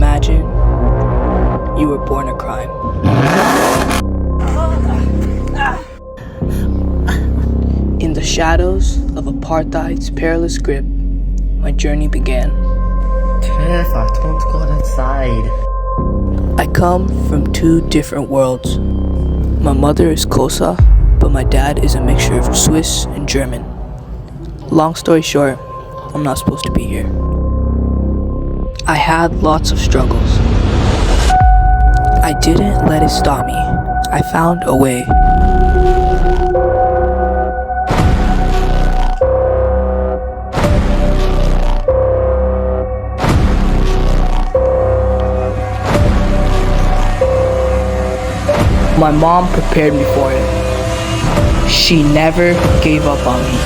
imagine you were born a crime? In the shadows of apartheid's perilous grip, my journey began. Tiff, I told to go outside. I come from two different worlds. My mother is Kosa, but my dad is a mixture of Swiss and German. Long story short, I'm not supposed to be here. I had lots of struggles. I didn't let it stop me. I found a way. My mom prepared me for it. She never gave up on me.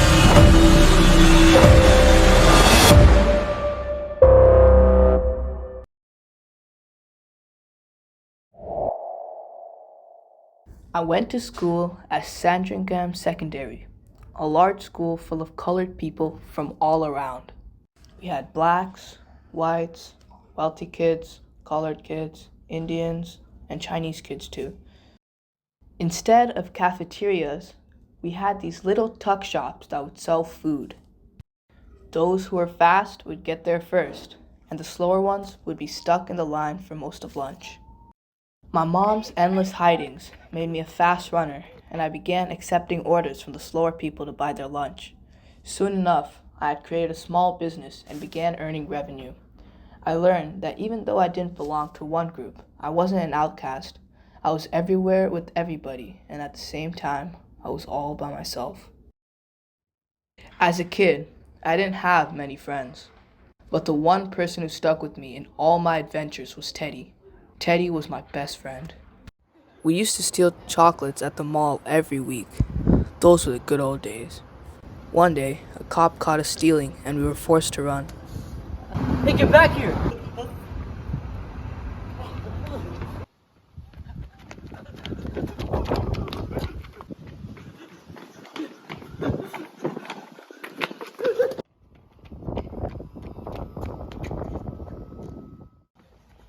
I went to school at Sandringham Secondary, a large school full of colored people from all around. We had blacks, whites, wealthy kids, colored kids, Indians, and Chinese kids too. Instead of cafeterias, we had these little tuck shops that would sell food. Those who were fast would get there first, and the slower ones would be stuck in the line for most of lunch. My mom's endless hidings made me a fast runner, and I began accepting orders from the slower people to buy their lunch. Soon enough, I had created a small business and began earning revenue. I learned that even though I didn't belong to one group, I wasn't an outcast. I was everywhere with everybody, and at the same time, I was all by myself. As a kid, I didn't have many friends, but the one person who stuck with me in all my adventures was Teddy. Teddy was my best friend. We used to steal chocolates at the mall every week. Those were the good old days. One day, a cop caught us stealing and we were forced to run. Hey, get back here!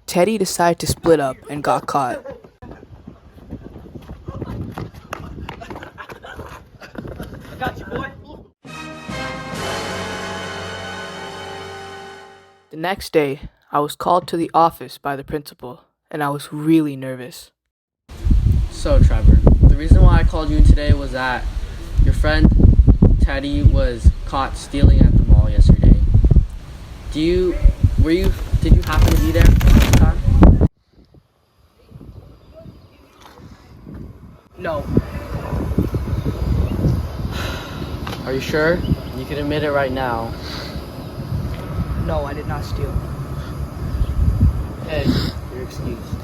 Teddy decided to split up and got caught. I got you, boy. The next day, I was called to the office by the principal, and I was really nervous. So, Trevor, the reason why I called you in today was that your friend Teddy was caught stealing at the mall yesterday. Did you happen to be there at the time? No. Are you sure? You can admit it right now. No, I did not steal. Hey, you're excused.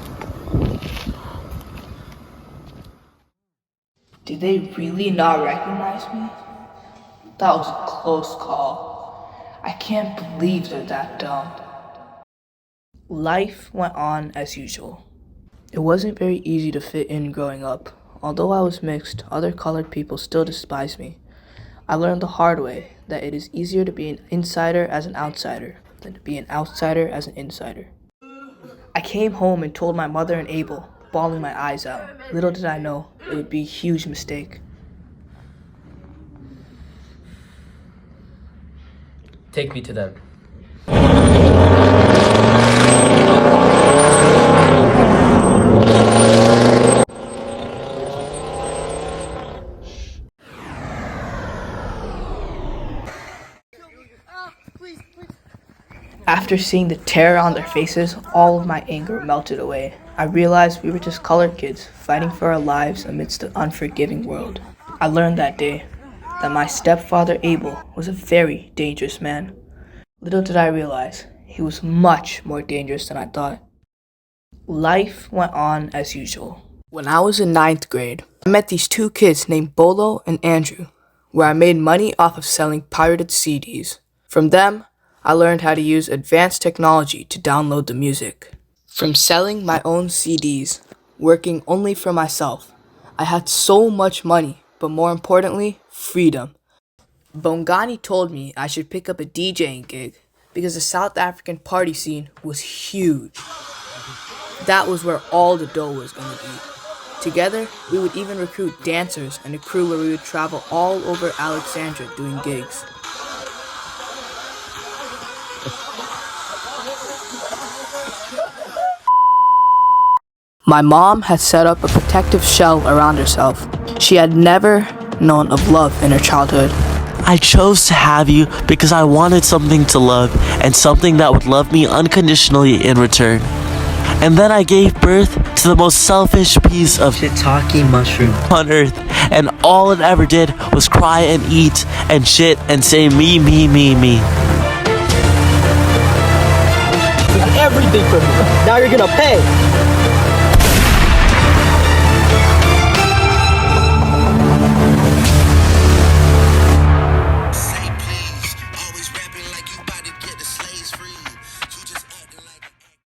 Did they really not recognize me? That was a close call. I can't believe they're that dumb. Life went on as usual. It wasn't very easy to fit in growing up. Although I was mixed, other colored people still despised me. I learned the hard way that it is easier to be an insider as an outsider than to be an outsider as an insider. I came home and told my mother and Abel, bawling my eyes out. Little did I know, it would be a huge mistake. Take me to them. After seeing the terror on their faces, all of my anger melted away. I realized we were just colored kids fighting for our lives amidst an unforgiving world. I learned that day that my stepfather Abel was a very dangerous man. Little did I realize, he was much more dangerous than I thought. Life went on as usual. When I was in 9th grade, I met these two kids named Bolo and Andrew, where I made money off of selling pirated CDs. From them, I learned how to use advanced technology to download the music. From selling my own CDs, working only for myself, I had so much money, but more importantly, freedom. Bongani told me I should pick up a DJing gig because the South African party scene was huge. That was where all the dough was going to be. Together, we would even recruit dancers and a crew where we would travel all over Alexandria doing gigs. My mom had set up a protective shell around herself. She had never known of love in her childhood. I chose to have you because I wanted something to love and something that would love me unconditionally in return. And then I gave birth to the most selfish piece of shiitake mushroom on earth, and all it ever did was cry and eat and shit and say me, me, me, me. You got everything from me. Now you're gonna pay.